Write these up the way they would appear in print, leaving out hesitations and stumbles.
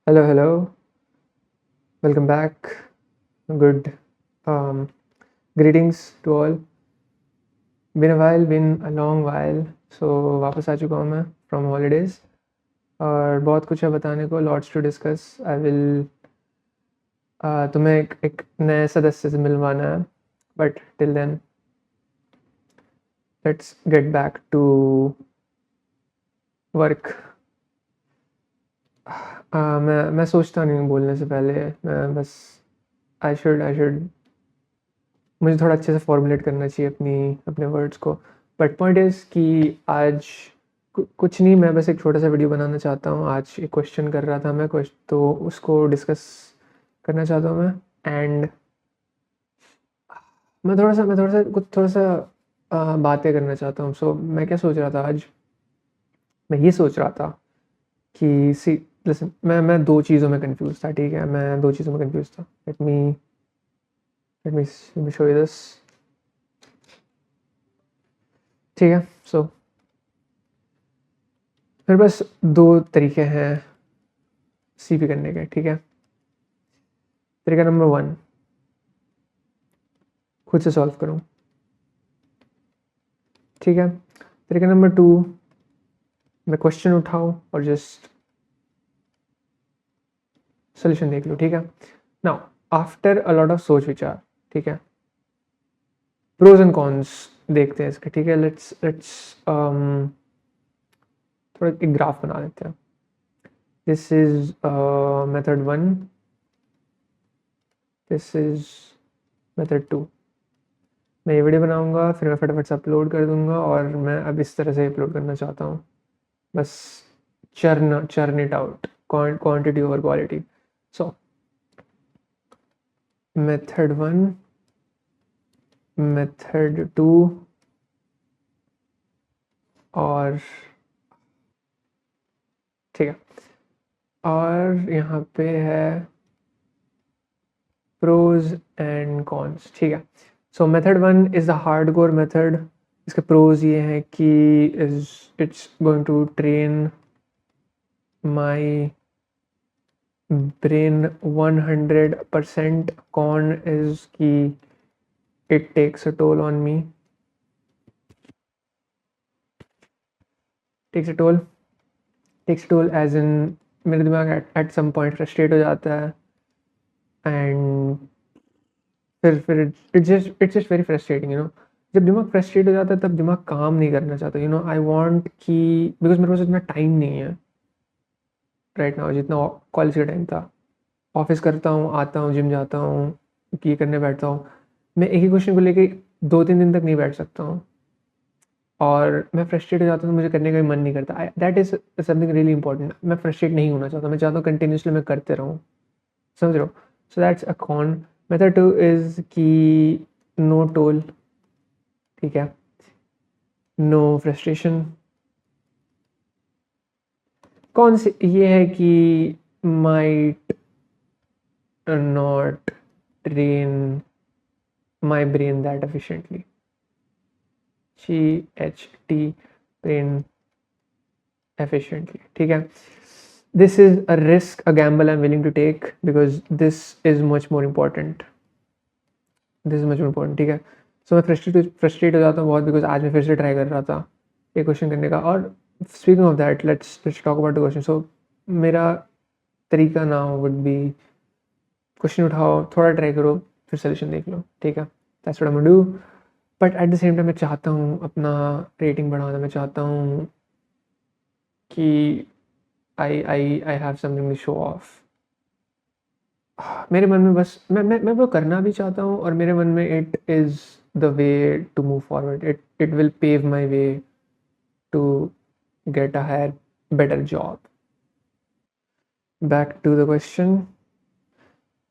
Hello, hello. Welcome back. Good greetings to all. Been a while, been a long while. So वापस आ चुका हूँ मैं from holidays और बहुत कुछ है बताने को, lots to discuss. I will तुम्हें एक नए सदस्य से मिलवाना है, but till then let's get back to work. मैं सोचता नहीं हूँ बोलने से पहले, मैं बस I should मुझे थोड़ा अच्छे से फॉर्मुलेट करना चाहिए अपने वर्ड्स को. बट पॉइंट इज़ कि आज कुछ नहीं, मैं बस एक छोटा सा वीडियो बनाना चाहता हूँ. आज एक क्वेश्चन कर रहा था मैं, तो उसको डिस्कस करना चाहता हूँ मैं. एंड मैं थोड़ा सा बातें करना चाहता हूँ. सो मैं क्या सोच रहा था आज, मैं ये सोच रहा था कि सी लिसन, मैं दो चीज़ों में कंफ्यूज था. ठीक है, मैं दो चीज़ों में कंफ्यूज था. let me show you this. ठीक है, सो मेरे पास दो तरीके हैं सीपी करने के. ठीक है, तरीका नंबर 1, खुद से सॉल्व करूँ. ठीक है, तरीका नंबर 2, मैं क्वेश्चन उठाऊँ और जस्ट सोल्यूशन देख लूँ. ठीक है, now after a lot of सोच विचार, ठीक है, प्रोज एंड कॉन्स देखते हैं इसके. ठीक है, लेट्स थोड़ा एक ग्राफ बना लेते हैं. This is method 1, this is method 2. मैं ये वीडियो बनाऊंगा, फिर मैं फटाफट से अपलोड कर दूंगा. और मैं अब इस तरह से अपलोड करना चाहता हूँ, बस churn it out, quantity over quality. So method 1, method 2 और ठीक है, और यहाँ पे है प्रोज एंड कॉन्स. ठीक है, so method 1 is the hardcore method. इसके प्रोज ये हैं कि it's going to train my brain 100%. con is कि it takes a toll on me, takes a toll as in मेरे दिमाग at some point फ्रस्ट्रेट हो जाता है. एंड फिर it's just very frustrating, you know. जब दिमाग फ्रस्ट्रेट हो जाता है तब दिमाग काम नहीं करना चाहता, you know. I want कि बिकॉज मेरे पास इतना टाइम नहीं है राइट नाउ जितना कॉलेज का टाइम था. ऑफिस करता हूँ, आता हूँ, जिम जाता हूँ, ये करने बैठता हूँ. मैं एक ही क्वेश्चन को लेके 2-3 दिन तक नहीं बैठ सकता हूँ और मैं फ्रस्ट्रेट हो जाता हूँ, मुझे करने का भी मन नहीं करता. That is something really important. मैं फ्रस्ट्रेट नहीं होना चाहता, मैं चाहता हूँ कंटिन्यूसली मैं करते रहूँ. समझ रहे हो? So that's a con. Method 2 is कि नो टोल. ठीक है, नो फ्रस्ट्रेशन. कौन से ये है कि might not train my brain that efficiently. GHT, brain efficiently. ठीक है, this is a risk, a gamble I'm willing to take because this is much more important. This is much more important. ठीक है, सो मैं frustrate हो जाता हूँ बहुत because आज मैं फिर से ट्राई कर रहा था एक क्वेश्चन करने का. और speaking of that, let's talk about the question. So मेरा तरीका नाउ वुड बी क्वेश्चन उठाओ, थोड़ा ट्राई करो, फिर सोल्यूशन देख लो. ठीक है, that's what I am gonna do. But at the same time मैं चाहता हूँ अपना रेटिंग बढ़ाना. मैं चाहता हूँ कि I have something to show off. मेरे मन में बस मैं वो करना भी चाहता हूँ और मेरे मन में it is the way to move forward. It will pave my way to get a higher better job. Back to the question.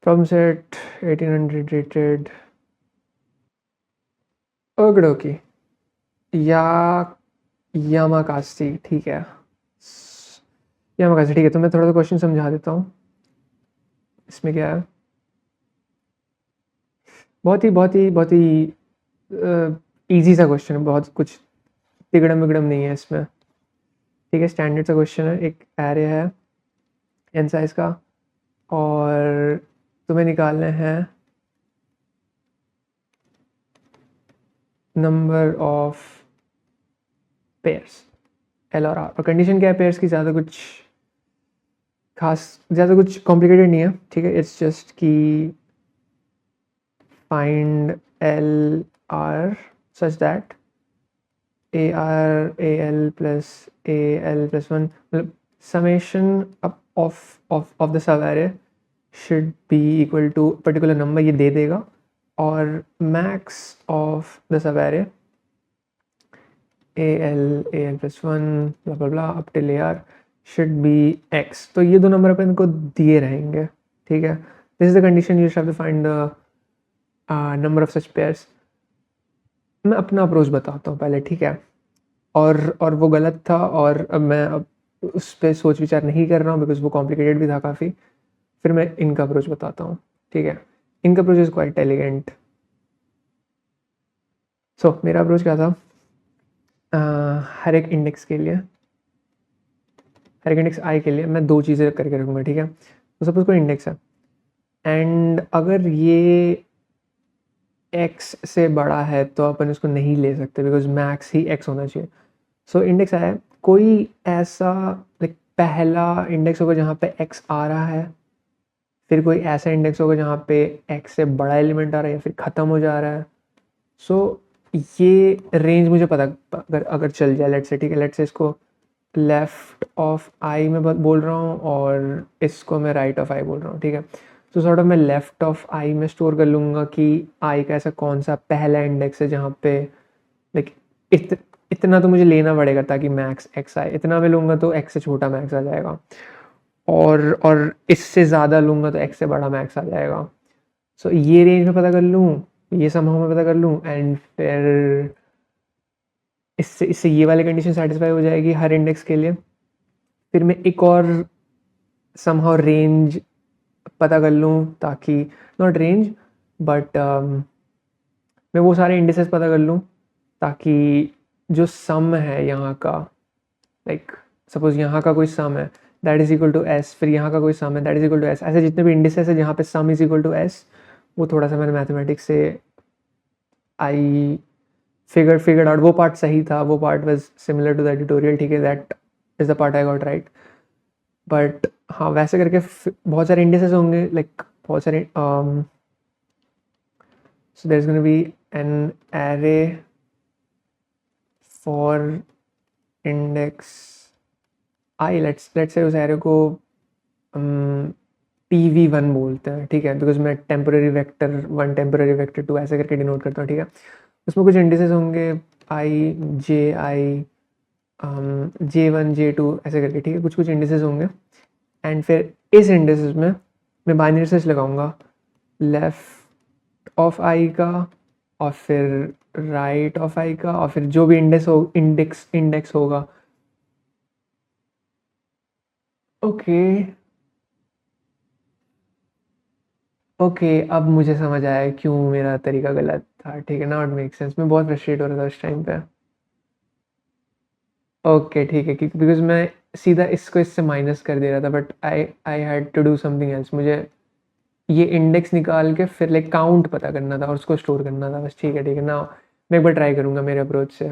Problem set 1800 rated. Okay, yeah यामाकाशी. ठीक है, यामाकाशी. ठीक है, तो मैं थोड़ा सा क्वेश्चन समझा देता हूँ. इसमें क्या है, बहुत ही इजी सा क्वेश्चन है, बहुत कुछ तिगड़म बिगड़म नहीं है इसमें. ठीक है, स्टैंडर्ड सा क्वेश्चन है. एक एरे है n साइज का, और तुम्हें निकालने हैं नंबर ऑफ पेयर्स, एल और आर। और कंडीशन क्या है पेयर्स की? ज़्यादा कुछ कॉम्प्लिकेटेड नहीं है, ठीक है। इट्स जस्ट कि find L R such that A R A L plus A L plus one, मतलब summation of the subarray should be equal to particular number, ये दे देगा। और max of the subarray A L plus one blah blah blah up till A R should be X. तो ये दो number अपन को दिए रहेंगे, ठीक है। This is the condition, you have to find the number of such pairs. मैं अपना अप्रोच बताता हूँ पहले, ठीक है। और वो गलत था, और अब मैं उस पर सोच विचार नहीं कर रहा हूँ बिकॉज वो कॉम्प्लिकेटेड भी था काफ़ी। फिर मैं इनका अप्रोच बताता हूँ, ठीक है। इनका अप्रोच इज़ क्वाइट एलिगेंट। सो मेरा अप्रोच क्या था? हर एक इंडेक्स के लिए, हर एक इंडेक्स आई के लिए मैं दो चीज़ें करके रखूँगा, ठीक है। तो सपोज कोई इंडेक्स है एंड अगर ये x से बड़ा है तो अपन इसको नहीं ले सकते बिकॉज मैक्स ही x होना चाहिए। सो इंडेक्स आया, कोई ऐसा लाइक पहला इंडेक्स होगा जहाँ पे x आ रहा है, फिर कोई ऐसा इंडेक्स होगा जहाँ पे x से बड़ा एलिमेंट आ रहा है या फिर ख़त्म हो जा रहा है। सो ये रेंज मुझे पता अगर चल जाए, लेट्स से, ठीक है। लेट्स से इसको लेफ्ट ऑफ आई में बोल रहा हूँ और इसको मैं राइट ऑफ आई बोल रहा हूँ, ठीक है। तो सॉर्ट ऑफ मैं लेफ्ट ऑफ आई में स्टोर कर लूँगा कि आई का ऐसा कौन सा पहला इंडेक्स है जहाँ पे लाइक इतना तो मुझे लेना पड़ेगा ताकि मैक्स एक्स आए। इतना मैं लूँगा तो एक्स से छोटा मैक्स आ जाएगा, और इससे ज़्यादा लूँगा तो एक्स से बड़ा मैक्स आ जाएगा। सो ये रेंज में पता कर लूँ, ये समहाउ में पता कर लूँ, एंड फिर इससे इससे ये वाली कंडीशन सेटिस्फाई हो जाएगी हर इंडेक्स के लिए। फिर मैं एक और समहाउ रेंज पता कर लूँ ताकि नॉट रेंज बट मैं वो सारे इंडिसेस पता कर लूँ ताकि जो सम है यहाँ का, लाइक सपोज यहाँ का कोई सम है that is equal to S, फिर यहाँ का कोई सम है that is equal to S, ऐसे जितने भी इंडिसेस है जहाँ पे sum is equal to S, वो थोड़ा सा मैंने मैथमेटिक्स से आई फिगर्ड आउट। वो पार्ट सही था, वो part was similar to the tutorial, ठीक है। That is the part I got right. But हाँ, वैसे करके बहुत सारे इंडिसेस होंगे, लाइक बहुत सारे so there's going to be an array for index I, let's say उस array को pv1 बोलते हैं, ठीक है, बिकॉज मैं टेम्पोररी वेक्टर 1 टेम्पोररी वेक्टर 2 ऐसे करके डिनोट करता हूँ, ठीक है। उसमें कुछ इंडिसेस होंगे i j1 j2 ऐसे करके, ठीक है, कुछ कुछ इंडिसेस होंगे। एंड फिर इस इंडिसेस में मैं बाइनरी सर्च लगाऊंगा लेफ्ट ऑफ आई का और फिर राइट ऑफ आई का, और फिर जो भी इंडेक्स होगा। ओके, अब मुझे समझ आया क्यों मेरा तरीका गलत था, ठीक है ना। It make sense. मैं बहुत फ्रस्ट्रेट हो रहा था उस टाइम पे। ओके ठीक है, क्योंकि बिकॉज मैं सीधा इसको इससे माइनस कर दे रहा था, but I had to do something else. मुझे ये इंडेक्स निकाल के फिर लाइक काउंट पता करना था और उसको स्टोर करना था बस, ठीक है ना। मैं एक बार ट्राई करूँगा मेरे अप्रोच से।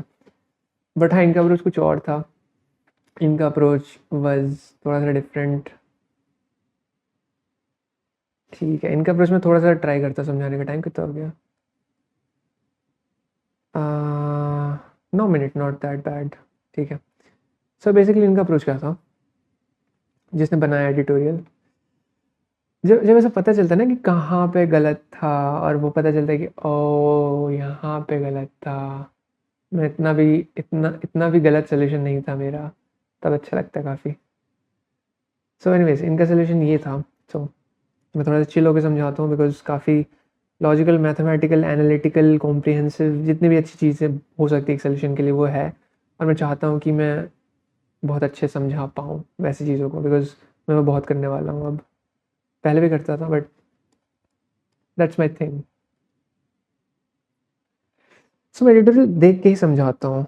बट हाँ, इनका अप्रोच कुछ और था। इनका अप्रोच वाज थोड़ा सा डिफरेंट, ठीक है। इनका अप्रोच में थोड़ा सा ट्राई करता समझाने का। टाइम कितना हो गया? 9 मिनट, नॉट दैट बैड, ठीक है। सो बेसिकली इनका अप्रोच क्या था जिसने बनाया एडिटोरियल? जब जब ऐसा पता चलता ना कि कहाँ पे गलत था, और वो पता चलता है कि ओ यहाँ पे गलत था, मैं इतना भी गलत सोल्यूशन नहीं था मेरा, तब अच्छा लगता है काफ़ी। सो एनीवेज इनका सोल्यूशन ये था। सो मैं थोड़ा सा चिल होकर समझाता हूँ बिकॉज काफ़ी लॉजिकल, मैथमेटिकल, एनालिटिकल, कॉम्प्रिहेंसिव जितनी भी अच्छी चीज़ें हो सकती है एक सोल्यूशन के लिए वो है। और मैं चाहता हूँ कि मैं बहुत अच्छे समझा पाऊँ वैसी चीज़ों को, बिकॉज मैं वो बहुत करने वाला हूँ अब। पहले भी करता था but that's my thing. So मैं एडिटोरियल देख के ही समझाता हूँ।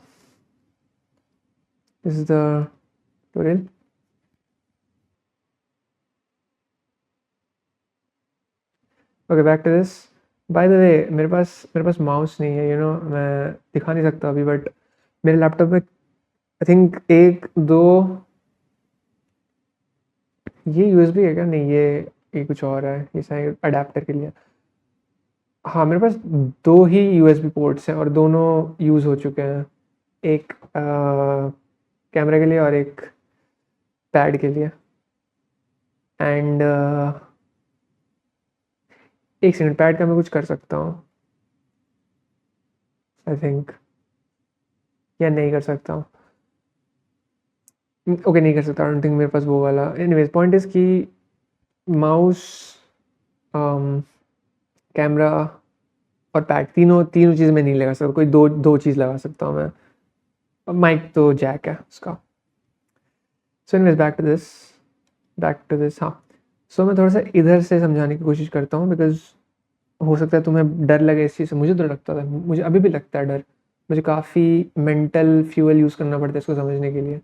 This is the tutorial. Okay, back to this. By the way, मेरे पास माउस नहीं है, मैं दिखा नहीं सकता अभी, बट मेरे लैपटॉप में आई थिंक एक दो, ये यूएसबी है क्या? नहीं, ये कुछ और है, ये शायद अडेप्टर के लिए। हाँ, मेरे पास दो ही यूएसबी पोर्ट्स हैं और दोनों यूज़ हो चुके हैं, एक कैमरे के लिए और एक पैड के लिए। एंड एक सेकंड, पैड का मैं कुछ कर सकता हूँ आई थिंक, या नहीं कर सकता हूँ। ओके, नहीं कर सकता, आई डोंट थिंक मेरे पास वो वाला। एनीवेज, पॉइंट इज़ कि माउस, कैमरा और पैड, तीनों तीनों चीज़ मैं नहीं लगा सकता, कोई दो दो चीज़ लगा सकता हूँ मैं। माइक तो जैक है उसका। So anyways, back to this. हाँ, सो मैं थोड़ा सा इधर से समझाने की कोशिश करता हूँ, बिकॉज हो सकता है तुम्हें डर लगे इस चीज़ से। मुझे तो लगता था, मुझे अभी भी लगता है डर। मुझे काफ़ी मेंटल फ्यूल यूज़ करना पड़ता है इसको समझने के लिए।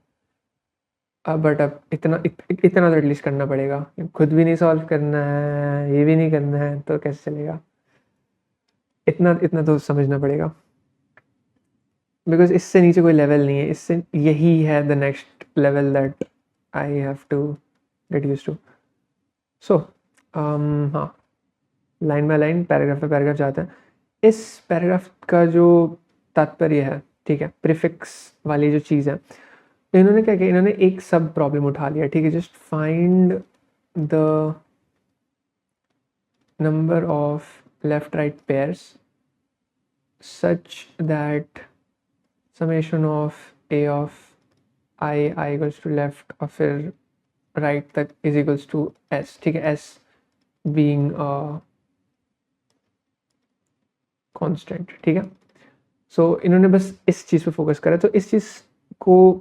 बट अब इतना तो एटलीस्ट करना पड़ेगा। खुद भी नहीं सॉल्व करना है, ये भी नहीं करना है, तो कैसे चलेगा? इतना इतना तो समझना पड़ेगा, बिकॉज इससे नीचे कोई लेवल नहीं है। इससे यही है the next level that I have to get use to. So हाँ, लाइन बाय लाइन, पैराग्राफ पे पैराग्राफ जाते हैं। इस पैराग्राफ का जो तात्पर्य है, ठीक है, प्रीफिक्स वाली जो चीज़ है, इन्होंने क्या किया, इन्होंने एक सब प्रॉब्लम उठा लिया, ठीक है। Just find the number of left right pairs such that summation of A of I equals to left और फिर राइट तक इज इक्वल्स टू एस, ठीक है। एस बीइंग कांस्टेंट, ठीक है। सो इन्होंने बस इस चीज़ पे फोकस करा। तो इस चीज़ को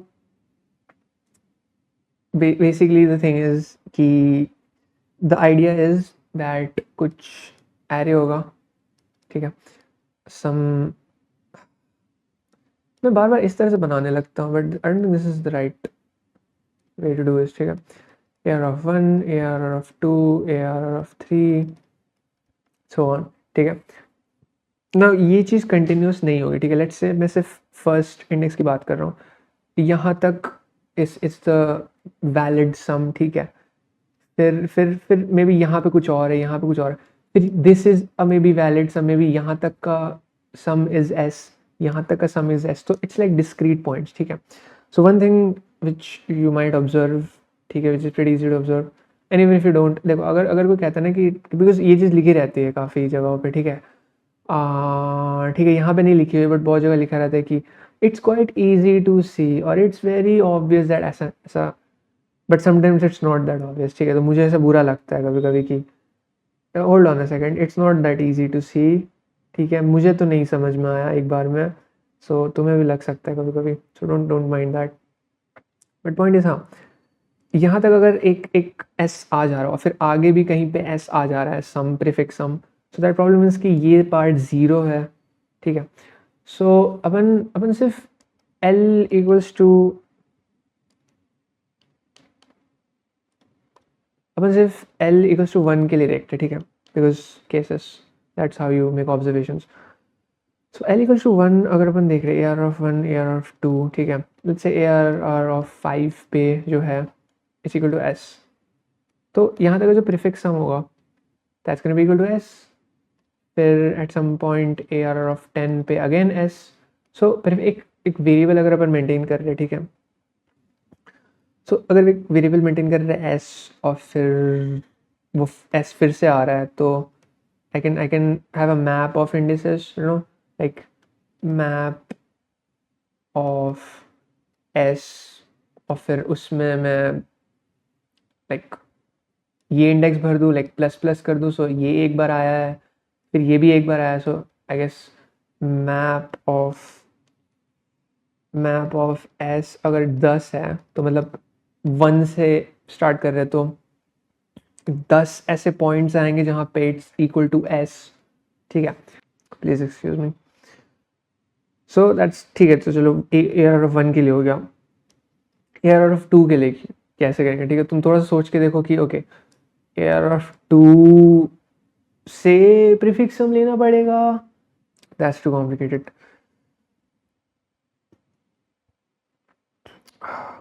बेसिकली द थिंग इज कि द आइडिया इज दैट कुछ एरे होगा, ठीक है। सम, मैं बार बार इस तरह से बनाने लगता हूँ, but I don't think this is the right way to do it, ठीक है। AR of 1, AR of 2, AR of 3, so on, ठीक है ना। ये चीज़ कंटिन्यूस नहीं होगी, ठीक है। लेट्स से मैं सिर्फ फर्स्ट इंडेक्स की बात कर रहा हूँ, यहाँ तक इट्स द वैलिड सम, ठीक है। फिर मे बी यहाँ पे कुछ और है, यहाँ पे कुछ और है, फिर this is a may be valid sum, may be यहाँ तक का सम इज एस, यहाँ तक का सम इज एस। तो इट्स लाइक डिस्क्रीट पॉइंट्स, ठीक है। So one thing which you might observe, ठीक है, which is pretty easy to observe, and even if you don't, देखो, अगर कोई कहता है ना कि बिकॉज ये चीज़ लिखी रहती है काफ़ी जगहों पे, ठीक है। ठीक है, यहाँ पे नहीं लिखी हुई, बट बहुत जगह लिखा रहता है कि इट्स क्वाइट ईजी टू सी और इट्स वेरी ऑब्वियस दैट ऐसा ऐसा, but sometimes it's not that obvious, ठीक है। तो मुझे ऐसा बुरा लगता है कभी कभी कि hold on a second, it's not that easy to see, ठीक है। मुझे तो नहीं समझ में आया एक बार में, सो तुम्हें भी लग सकता है कभी कभी, so don't mind that. But point is, हाँ, यहाँ तक अगर एक एक एस आ जा रहा हो और फिर आगे भी कहीं पे एस आ जा रहा है, sum, prefix sum, so that problem is कि ये पार्ट ज़ीरो है, ठीक है। सो अपन अपन सिर्फ एल इक्वल्स टू, अपन सिर्फ एल इक्वल्स टू 1 के लिए देखते हैं, ठीक है, because cases, that's how you make observations. So L equals to 1 अगर अपन देख रहे हैं, AR ऑफ 1, AR ऑफ 2, ठीक है, लेट्स से AR ऑफ 5 पे जो है इज इक्वल टू एस। तो यहाँ तक जो प्रीफिक्स सम होगा that's gonna be equal to S. फिर at some point AR of 10 पे अगेन एस। सो फिर एक वेरिएबल अगर अपन मेंटेन कर रहे हैं, ठीक है। सो अगर एक वेरिएबल मेंटेन कर रहे हैं एस और फिर वो एस फिर से आ रहा है, तो I can have a map of indices, like map of S, और फिर उसमें मैं लाइक ये इंडेक्स भर दूँ, लाइक प्लस प्लस कर दूँ, सो ये एक बार आया है, फिर ये भी एक बार आया, so I guess map of S अगर 10 है तो मतलब 1 से स्टार्ट कर रहे, तो 10 ऐसे पॉइंट्स आएंगे जहाँ पे इट्स इक्वल टू एस, ठीक है। Please excuse me. So that's ठीक है। तो चलो AR ऑफ 1 के लिए हो गया। AR ऑफ 2 के लिए कैसे करेंगे, ठीक है। तुम थोड़ा सा सोच के देखो कि ओके, AR ऑफ 2 से प्रीफिक्सम लेना पड़ेगा, दैट्स टू कॉम्प्लिकेटेड।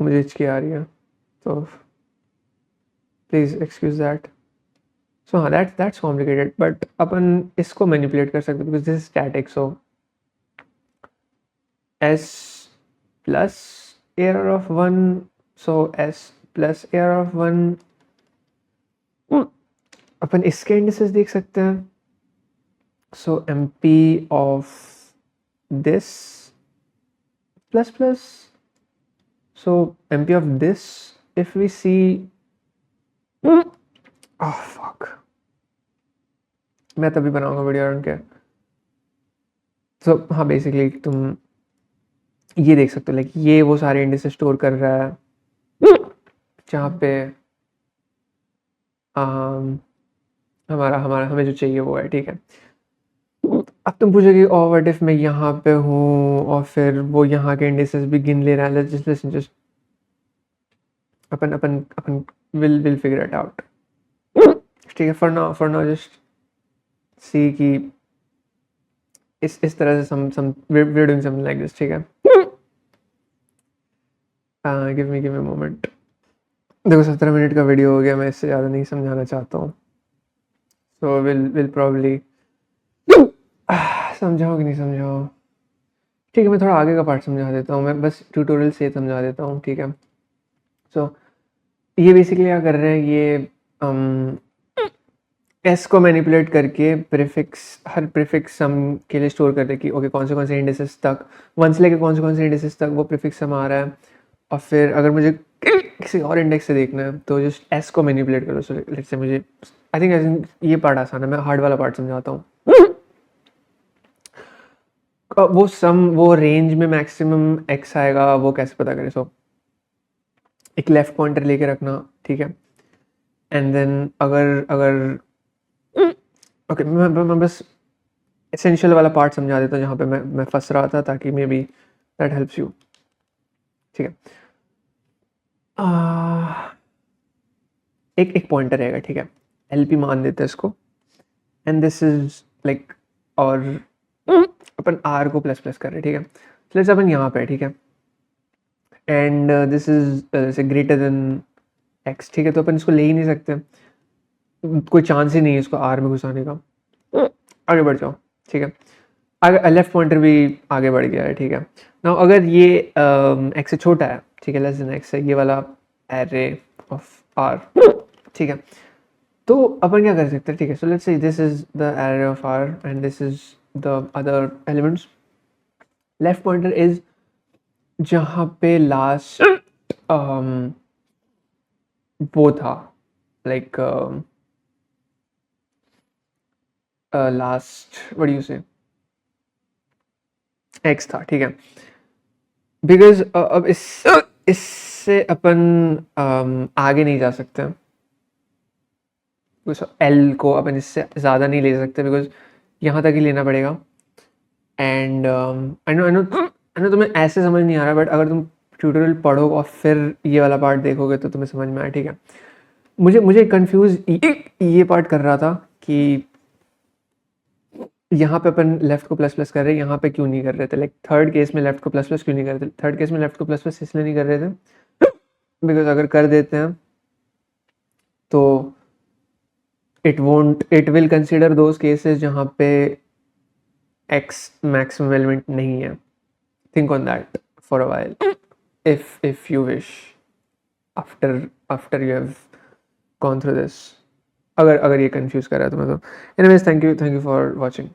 मुझे हिचकी आ रही है तो प्लीज़ एक्सक्यूज दैट। सो हाँ, दैट्स कॉम्प्लिकेटेड, बट अपन इसको मैनिपुलेट कर सकते because this is static. So S plus air of one, so S plus air of one, अपन इसके इंडिसेस देख सकते हैं। So M P of this plus plus, so MP of this, if we see, oh fuck, मैं तभी बनाऊंगा video उनके। so हाँ, बेसिकली तुम ये देख सकते हो, लाइक ये वो सारे इंडिसेस स्टोर कर रहा है जहाँ पे हमारा हमारा हमें जो चाहिए वो है, ठीक है। अब तुम पूछोगे और व्हाट इफ मैं यहाँ पे हूँ और फिर वो यहाँ के इंडिसेस भी गिन ले रहा है, just upon upon upon will figure it out, ठीक है। फॉर नाउ जस्ट सी कि इस तरह से सम we're doing something like this, ठीक है। Give me moment. देखो 17 मिनट का वीडियो हो गया, मैं इससे ज़्यादा नहीं समझाना चाहता हूँ। सो विल प्रॉब्ली समझाओ कि नहीं समझाओ, ठीक है। मैं थोड़ा आगे का पार्ट समझा देता हूँ, मैं बस ट्यूटोरियल से समझा देता हूँ, ठीक है। सो ये बेसिकली क्या कर रहे हैं, ये एस को मैनिपुलेट करके प्रीफिक्स, हर प्रीफिक्स सम के लिए स्टोर कर रहे कि ओके कौन से इंडिसेस तक, वन से लेकर कौन से इंडिसेस तक वो प्रीफिक्स सम आ रहा है। और फिर अगर मुझे किसी और इंडेक्स से देखना है तो जस्ट एस को मैनिपुलेट करो। सो लेट्स से मुझे आई थिंक ये पार्ट आसान है, मैं हार्ड वाला पार्ट समझाता हूँ। वो सम, वो रेंज में मैक्सिमम एक्स आएगा, वो कैसे पता करें। सो एक लेफ्ट पॉइंटर लेके रखना, ठीक है। एंड देन अगर ओके, मैं बस एसेंशियल वाला पार्ट समझा देता हूँ जहाँ पे मैं फंस रहा था, ताकि may be that helps you, ठीक है। एक पॉइंटर रहेगा, ठीक है, एलपी मान देते हैं इसको, एंड दिस इज लाइक, और अपन आर को प्लस प्लस कर रहे हैं, ठीक है। लेट्स अपन यहाँ पे, ठीक है, and this is greater than x, ठीक है। तो अपन इसको ले ही नहीं सकते, कोई चांस ही नहीं है इसको आर में घुसाने का। आगे बढ़ जाओ, ठीक है। आगे लेफ्ट पॉइंटर भी आगे बढ़ गया है, ठीक है। नाउ अगर ये एक्स से छोटा है, ठीक है, लेस देन एक्स है ये वाला एरे ऑफ आर, ठीक है। तो अपन क्या कर सकते हैं, ठीक है। So let's say this is the array of R and this is the other elements. Left pointer is जहाँ पे लास्ट वो था, like last what do you say X था, ठीक है। बिकॉज अब इससे अपन आगे नहीं जा सकते, एल को अपन इससे ज़्यादा नहीं ले सकते बिकॉज यहाँ तक ही लेना पड़ेगा। एंड आई नो तुम्हें ऐसे समझ नहीं आ रहा, बट अगर तुम ट्यूटोरियल पढ़ो और फिर ये वाला पार्ट देखोगे तो तुम्हें समझ में आया, ठीक है। मुझे कंफ्यूज ये पार्ट कर रहा था कि यहाँ पे अपन लेफ्ट को प्लस प्लस कर रहे हैं, यहाँ पे क्यों नहीं कर रहे थे। लाइक थर्ड केस में लेफ्ट को प्लस प्लस क्यों नहीं कर रहे थे, थर्ड केस में लेफ्ट को प्लस प्लस इसलिए नहीं कर रहे थे बिकॉज अगर कर देते हैं तो it will consider those cases जहाँ पे एक्स मैक्सिमम एलिमेंट नहीं है। Think on that for a while if you wish after you have gone through this, अगर ये कंफ्यूज कर रहा है तुम्हें तो। Anyways, thank you for watching.